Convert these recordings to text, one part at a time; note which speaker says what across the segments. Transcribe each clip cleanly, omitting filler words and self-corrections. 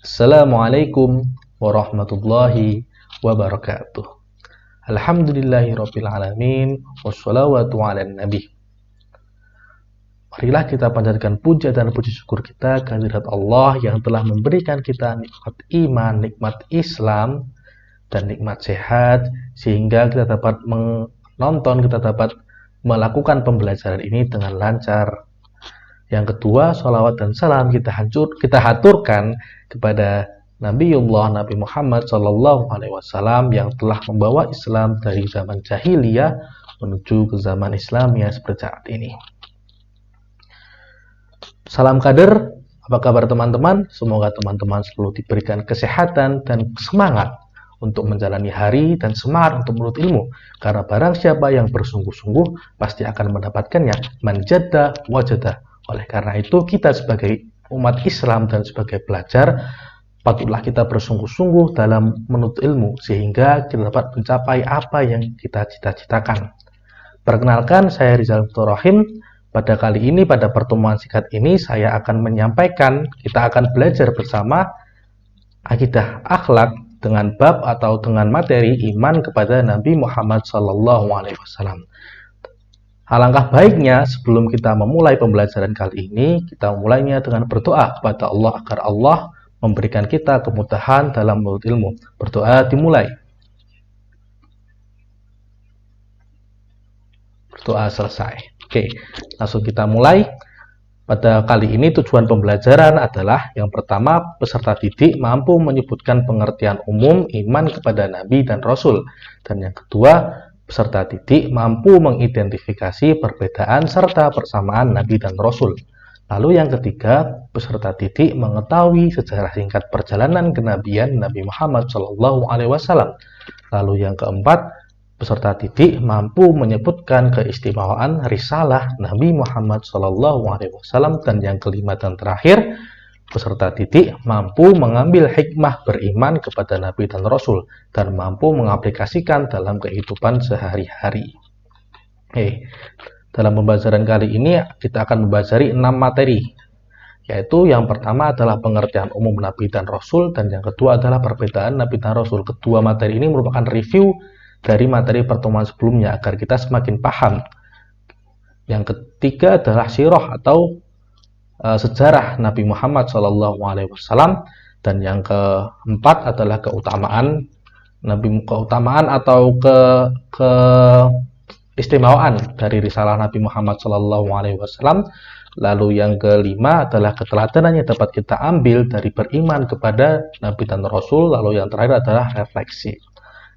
Speaker 1: Assalamualaikum warahmatullahi wabarakatuh. Alhamdulillahirabbil alamin wassalawatu ala nabi. Marilah kita panjatkan puja dan puji syukur kita kehadirat Allah yang telah memberikan kita nikmat iman, nikmat Islam, dan nikmat sehat, sehingga kita dapat menonton, kita dapat melakukan pembelajaran ini dengan lancar. Yang kedua, sholawat dan salam kita haturkan kepada Nabi Muhammad SAW yang telah membawa Islam dari zaman jahiliyah menuju ke zaman Islam yang seperti saat ini. Salam kader, apa kabar teman-teman? Semoga teman-teman selalu diberikan kesehatan dan semangat untuk menjalani hari dan semangat untuk menuntut ilmu. Karena barang siapa yang bersungguh-sungguh pasti akan mendapatkannya. Man jadda wajada. Oleh karena itu kita sebagai umat Islam dan sebagai pelajar patutlah kita bersungguh-sungguh dalam menuntut ilmu sehingga kita dapat mencapai apa yang kita cita-citakan. Perkenalkan, saya Rizal Rahim. Pada kali ini, pada pertemuan singkat ini, saya akan menyampaikan, kita akan belajar bersama akidah akhlak dengan bab atau dengan materi iman kepada Nabi Muhammad SAW. Alangkah baiknya sebelum kita memulai pembelajaran kali ini, kita mulainya dengan berdoa kepada Allah agar Allah memberikan kita kemudahan dalam menuntut ilmu. Berdoa dimulai. Berdoa selesai. Oke, langsung kita mulai. Pada kali ini tujuan pembelajaran adalah yang pertama, peserta didik mampu menyebutkan pengertian umum iman kepada Nabi dan Rasul. Dan yang kedua, peserta didik mampu mengidentifikasi perbedaan serta persamaan Nabi dan Rasul. Lalu yang ketiga, peserta didik mengetahui sejarah singkat perjalanan kenabian Nabi Muhammad SAW. Lalu yang keempat, peserta didik mampu menyebutkan keistimewaan risalah Nabi Muhammad SAW. Dan yang kelima dan terakhir, peserta didik mampu mengambil hikmah beriman kepada Nabi dan Rasul dan mampu mengaplikasikan dalam kehidupan sehari-hari. Dalam pembelajaran kali ini kita akan mempelajari 6 materi, yaitu yang pertama adalah pengertian umum Nabi dan Rasul, dan yang kedua adalah perbedaan Nabi dan Rasul. Kedua materi ini merupakan review dari materi pertemuan sebelumnya agar kita semakin paham. Yang ketiga adalah sirah atau sejarah Nabi Muhammad SAW, dan yang keempat adalah keutamaan atau keistimewaan dari risalah Nabi Muhammad SAW. Lalu yang kelima adalah keteladanan yang dapat kita ambil dari beriman kepada Nabi dan Rasul. Lalu yang terakhir adalah refleksi.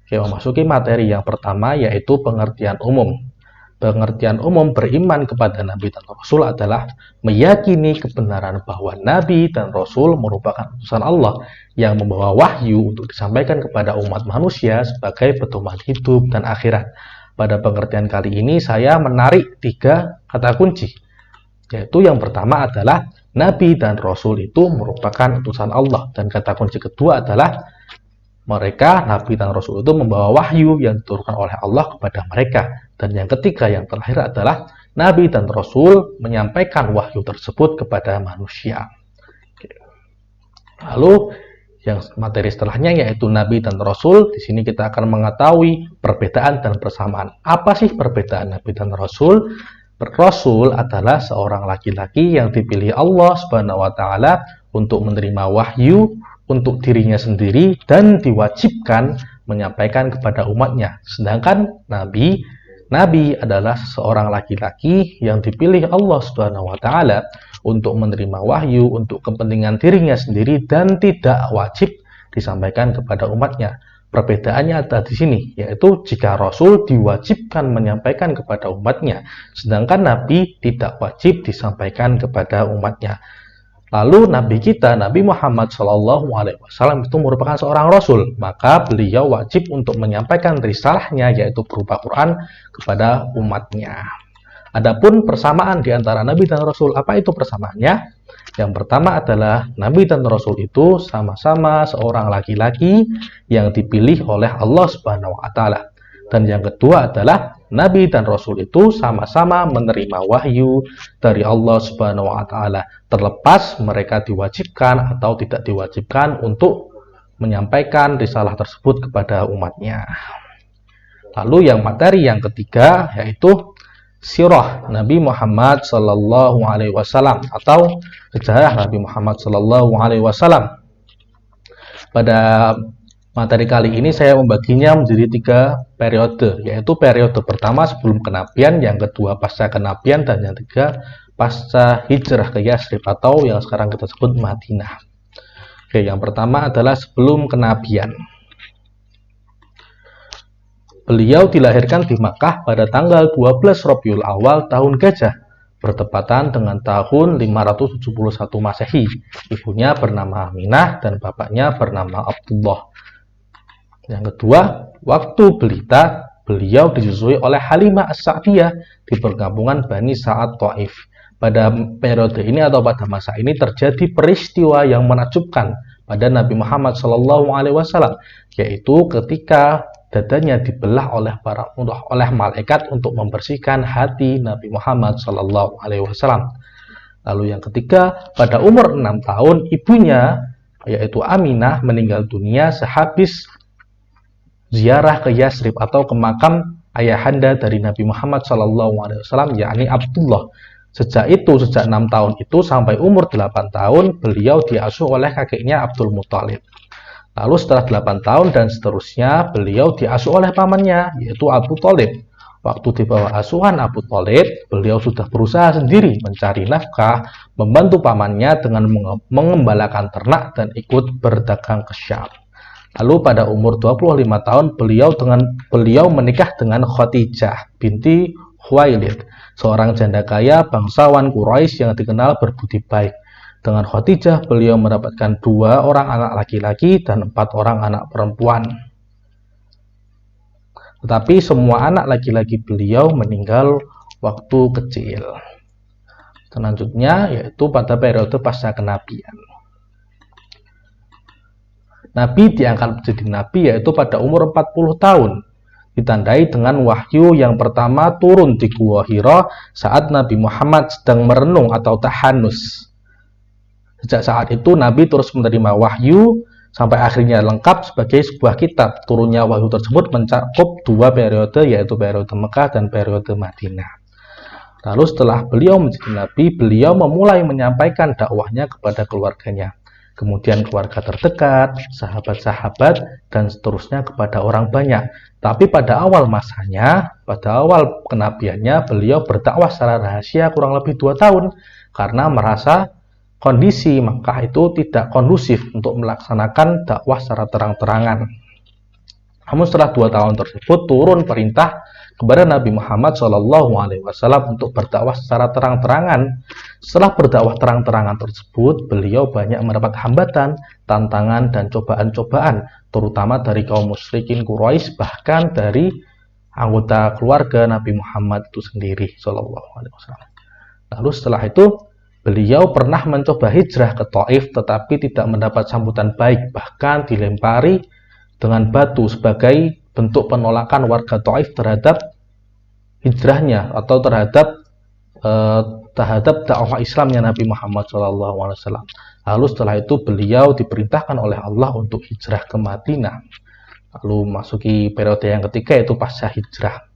Speaker 1: Oke, memasuki materi yang pertama, yaitu pengertian umum. Pengertian umum beriman kepada Nabi dan Rasul adalah meyakini kebenaran bahwa Nabi dan Rasul merupakan utusan Allah yang membawa wahyu untuk disampaikan kepada umat manusia sebagai pedoman hidup dan akhirat. Pada pengertian kali ini saya menarik 3 kata kunci, yaitu yang pertama adalah Nabi dan Rasul itu merupakan utusan Allah, dan kata kunci kedua adalah mereka, Nabi dan Rasul itu membawa wahyu yang diturunkan oleh Allah kepada mereka. Dan yang ketiga, yang terakhir adalah Nabi dan Rasul menyampaikan wahyu tersebut kepada manusia. Lalu yang materi setelahnya yaitu Nabi dan Rasul. Di sini kita akan mengetahui perbedaan dan persamaan. Apa sih perbedaan Nabi dan Rasul? Rasul adalah seorang laki-laki yang dipilih Allah SWT untuk menerima wahyu untuk dirinya sendiri dan diwajibkan menyampaikan kepada umatnya. Sedangkan Nabi adalah seorang laki-laki yang dipilih Allah SWT untuk menerima wahyu untuk kepentingan dirinya sendiri dan tidak wajib disampaikan kepada umatnya. Perbedaannya ada di sini, yaitu jika Rasul diwajibkan menyampaikan kepada umatnya, sedangkan Nabi tidak wajib disampaikan kepada umatnya. Lalu Nabi kita, Nabi Muhammad SAW itu merupakan seorang Rasul, maka beliau wajib untuk menyampaikan risalahnya, yaitu berupa Quran, kepada umatnya. Adapun persamaan di antara Nabi dan Rasul, apa itu persamaannya? Yang pertama adalah Nabi dan Rasul itu sama-sama seorang laki-laki yang dipilih oleh Allah Subhanahu wa Ta'ala. Dan yang kedua adalah Nabi dan Rasul itu sama-sama menerima wahyu dari Allah Subhanahu wa Ta'ala, terlepas mereka diwajibkan atau tidak diwajibkan untuk menyampaikan risalah tersebut kepada umatnya. Lalu yang materi yang ketiga yaitu sirah Nabi Muhammad Sallallahu Alaihi Wasallam atau sejarah Nabi Muhammad Sallallahu Alaihi Wasallam. Pada materi kali ini saya membaginya menjadi 3 periode, yaitu periode pertama sebelum kenabian, yang kedua pasca kenabian, dan yang ketiga pasca hijrah ke Yasrib atau yang sekarang kita sebut Madinah. Oke, yang pertama adalah sebelum kenabian. Beliau dilahirkan di Makkah pada tanggal 12 Rabiul Awal tahun Gajah, bertepatan dengan tahun 571 Masehi. Ibunya bernama Aminah dan bapaknya bernama Abdullah. Yang kedua, waktu belita, beliau disusui oleh Halimah As-Sa'diyah di perkampungan Bani Sa'ad Taif. Pada periode ini atau pada masa ini terjadi peristiwa yang menakjubkan pada Nabi Muhammad SAW, yaitu ketika dadanya dibelah oleh malaikat untuk membersihkan hati Nabi Muhammad SAW. Lalu yang ketiga, pada umur 6 tahun, ibunya yaitu Aminah meninggal dunia sehabis ziarah ke Yasrib atau ke makam ayahanda dari Nabi Muhammad SAW, yakni Abdullah. Sejak 6 tahun itu sampai umur 8 tahun, beliau diasuh oleh kakeknya Abdul Muthalib. Lalu setelah 8 tahun dan seterusnya, beliau diasuh oleh pamannya, yaitu Abu Thalib. Waktu di bawah asuhan Abu Thalib, beliau sudah berusaha sendiri mencari nafkah, membantu pamannya dengan mengembalakan ternak dan ikut berdagang ke Syam. Lalu pada umur 25 tahun, beliau menikah dengan Khadijah binti Khuwailid, seorang janda kaya bangsawan Quraisy yang dikenal berbudi baik. Dengan Khadijah, beliau mendapatkan 2 orang anak laki-laki dan 4 orang anak perempuan. Tetapi semua anak laki-laki beliau meninggal waktu kecil. Selanjutnya yaitu pada periode pasca kenabian. Nabi diangkat menjadi nabi yaitu pada umur 40 tahun. Ditandai dengan wahyu yang pertama turun di Gua Hira saat Nabi Muhammad sedang merenung atau tahanus. Sejak saat itu Nabi terus menerima wahyu sampai akhirnya lengkap sebagai sebuah kitab. Turunnya wahyu tersebut mencakup 2 periode, yaitu periode Mekah dan periode Madinah. Lalu setelah beliau menjadi nabi, beliau memulai menyampaikan dakwahnya kepada keluarganya, kemudian keluarga terdekat, sahabat-sahabat, dan seterusnya kepada orang banyak. Tapi pada awal masanya, pada awal kenabiannya, beliau berdakwah secara rahasia kurang lebih 2 tahun karena merasa kondisi Makkah itu tidak kondusif untuk melaksanakan dakwah secara terang-terangan. Namun setelah 2 tahun tersebut turun perintah kepada Nabi Muhammad SAW untuk berdakwah secara terang-terangan. Setelah berdakwah terang-terangan tersebut, beliau banyak mendapat hambatan, tantangan, dan cobaan-cobaan, terutama dari kaum musyrikin Quraisy, bahkan dari anggota keluarga Nabi Muhammad itu sendiri SAW. Lalu setelah itu beliau pernah mencoba hijrah ke Taif tetapi tidak mendapat sambutan baik, bahkan dilempari dengan batu sebagai bentuk penolakan warga Taif terhadap hijrahnya atau terhadap dakwah Islamnya Nabi Muhammad SAW. Lalu setelah itu beliau diperintahkan oleh Allah untuk hijrah ke Madinah. Lalu masuki periode yang ketiga yaitu pasca hijrah.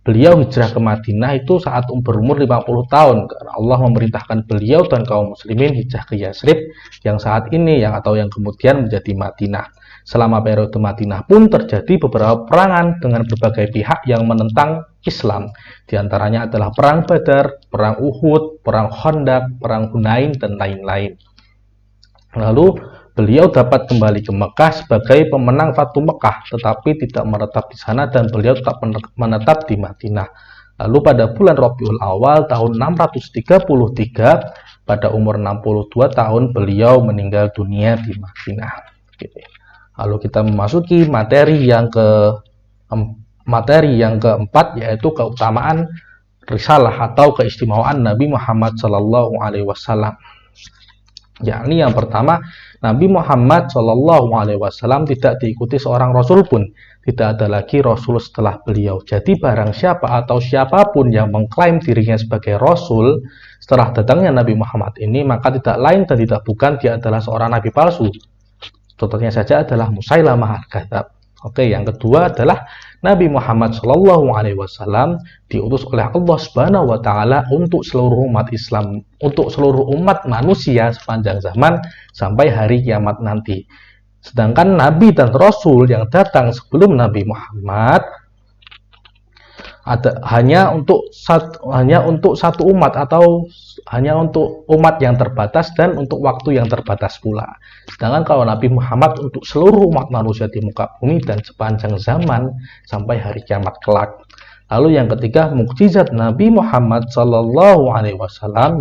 Speaker 1: Beliau hijrah ke Madinah itu saat berumur 50 tahun karena Allah memerintahkan beliau dan kaum muslimin hijrah ke Yasrib yang saat ini yang kemudian menjadi Madinah. Selama periode Madinah pun terjadi beberapa perangan dengan berbagai pihak yang menentang Islam. Di antaranya adalah perang Badar, perang Uhud, perang Khandaq, perang Hunain, dan lain-lain. Lalu beliau dapat kembali ke Mekah sebagai pemenang Fatu Mekah, tetapi tidak menetap di sana dan beliau tetap menetap di Madinah. Lalu pada bulan Rabiul Awal tahun 633, pada umur 62 tahun, beliau meninggal dunia di Madinah. Lalu kita memasuki materi yang keempat, yaitu keutamaan risalah atau keistimewaan Nabi Muhammad SAW. Yakni yang pertama, Nabi Muhammad SAW tidak diikuti seorang Rasul pun. Tidak ada lagi Rasul setelah beliau. Jadi barang siapa atau siapapun yang mengklaim dirinya sebagai Rasul setelah datangnya Nabi Muhammad ini, maka tidak lain dan tidak bukan dia adalah seorang Nabi palsu. Contohnya saja adalah Musailamah al-Kadzab. Oke, yang kedua adalah Nabi Muhammad SAW diutus oleh Allah Subhanahu wa taala untuk seluruh umat Islam, untuk seluruh umat manusia sepanjang zaman sampai hari kiamat nanti. Sedangkan nabi dan rasul yang datang sebelum Nabi Muhammad hanya untuk satu umat atau hanya untuk umat yang terbatas dan untuk waktu yang terbatas pula. Sedangkan kalau Nabi Muhammad untuk seluruh umat manusia di muka bumi dan sepanjang zaman sampai hari kiamat kelak. Lalu yang ketiga, mukjizat Nabi Muhammad SAW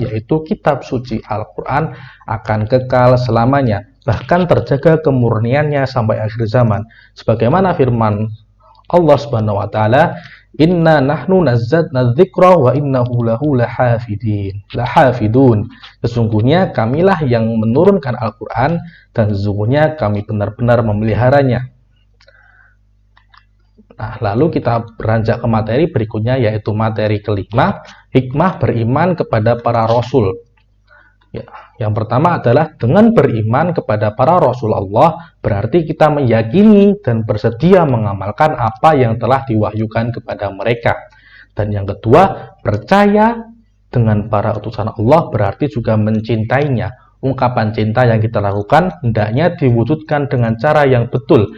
Speaker 1: yaitu kitab suci Al-Quran akan kekal selamanya, bahkan terjaga kemurniannya sampai akhir zaman. Sebagaimana firman Allah Subhanahu wa taala, "Inna nahnu nazzalna dzikra wa innahu lahu lahafidun." Sesungguhnya kamilah yang menurunkan Al-Qur'an dan sesungguhnya kami benar-benar memeliharanya. Nah, lalu kita beranjak ke materi berikutnya, yaitu materi kelima, hikmah beriman kepada para rasul. Ya, yang pertama adalah dengan beriman kepada para Rasul Allah, berarti kita meyakini dan bersedia mengamalkan apa yang telah diwahyukan kepada mereka. Dan yang kedua, percaya dengan para utusan Allah berarti juga mencintainya. Ungkapan cinta yang kita lakukan hendaknya diwujudkan dengan cara yang betul,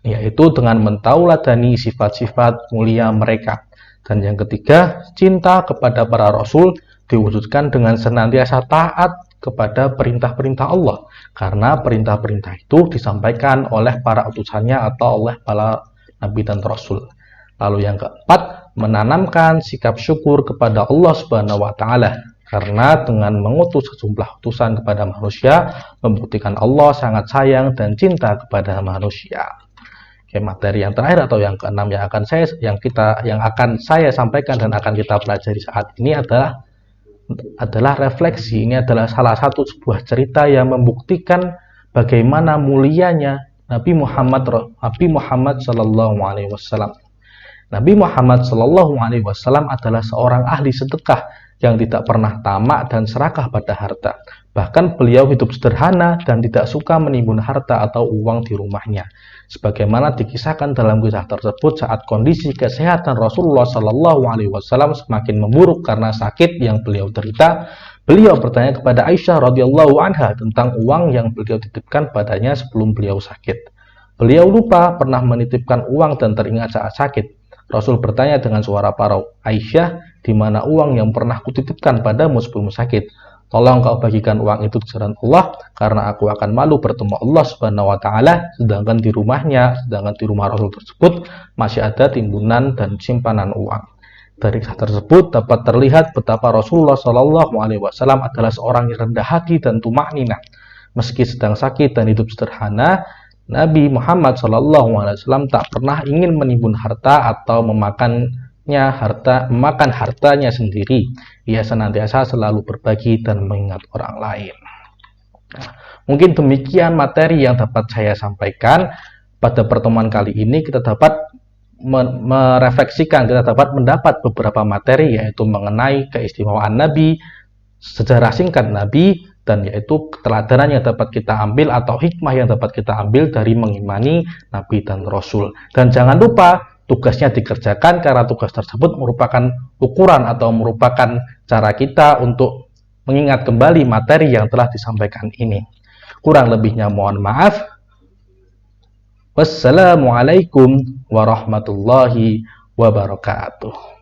Speaker 1: yaitu dengan mentauladani sifat-sifat mulia mereka. Dan yang ketiga, cinta kepada para Rasul diwujudkan dengan senantiasa taat kepada perintah-perintah Allah, karena perintah-perintah itu disampaikan oleh para utusannya atau oleh para nabi dan rasul. Lalu yang keempat, menanamkan sikap syukur kepada Allah Subhanahu wa taala, karena dengan mengutus sejumlah utusan kepada manusia membuktikan Allah sangat sayang dan cinta kepada manusia. Oke, materi yang terakhir atau yang keenam yang akan saya sampaikan dan akan kita pelajari saat ini adalah refleksi. Ini adalah salah satu sebuah cerita yang membuktikan bagaimana mulianya Nabi Muhammad Sallallahu Alaihi Wasallam. Nabi Muhammad Sallallahu Alaihi Wasallam adalah seorang ahli sedekah yang tidak pernah tamak dan serakah pada harta. Bahkan beliau hidup sederhana dan tidak suka menimbun harta atau uang di rumahnya. Sebagaimana dikisahkan dalam kisah tersebut, saat kondisi kesehatan Rasulullah Sallallahu Alaihi Wasallam semakin memburuk karena sakit yang beliau derita, beliau bertanya kepada Aisyah radhiyallahu anha tentang uang yang beliau titipkan padanya sebelum beliau sakit. Beliau lupa pernah menitipkan uang dan teringat saat sakit. Rasul bertanya dengan suara parau, "Aisyah, di mana uang yang pernah kutitipkan padamu sebelum sakit? Tolong kau bagikan uang itu di jalan Allah, karena aku akan malu bertemu Allah Subhanahu wa taala, sedangkan di rumah Rasul tersebut masih ada timbunan dan simpanan uang." Dari kisah tersebut dapat terlihat betapa Rasulullah Shallallahu alaihi wasallam adalah seorang yang rendah hati dan tumakninah. Meski sedang sakit dan hidup sederhana, Nabi Muhammad Shallallahu alaihi wasallam tak pernah ingin menimbun harta atau memakan hartanya sendiri. Ia senantiasa selalu berbagi dan mengingat orang lain. Mungkin demikian materi yang dapat saya sampaikan pada pertemuan kali ini. Kita dapat kita dapat mendapat beberapa materi, yaitu mengenai keistimewaan Nabi, sejarah singkat Nabi, dan yaitu keteladanan yang dapat kita ambil atau hikmah yang dapat kita ambil dari mengimani Nabi dan Rasul. Dan jangan lupa tugasnya dikerjakan, karena tugas tersebut merupakan ukuran atau merupakan cara kita untuk mengingat kembali materi yang telah disampaikan ini. Kurang lebihnya mohon maaf. Wassalamualaikum warahmatullahi wabarakatuh.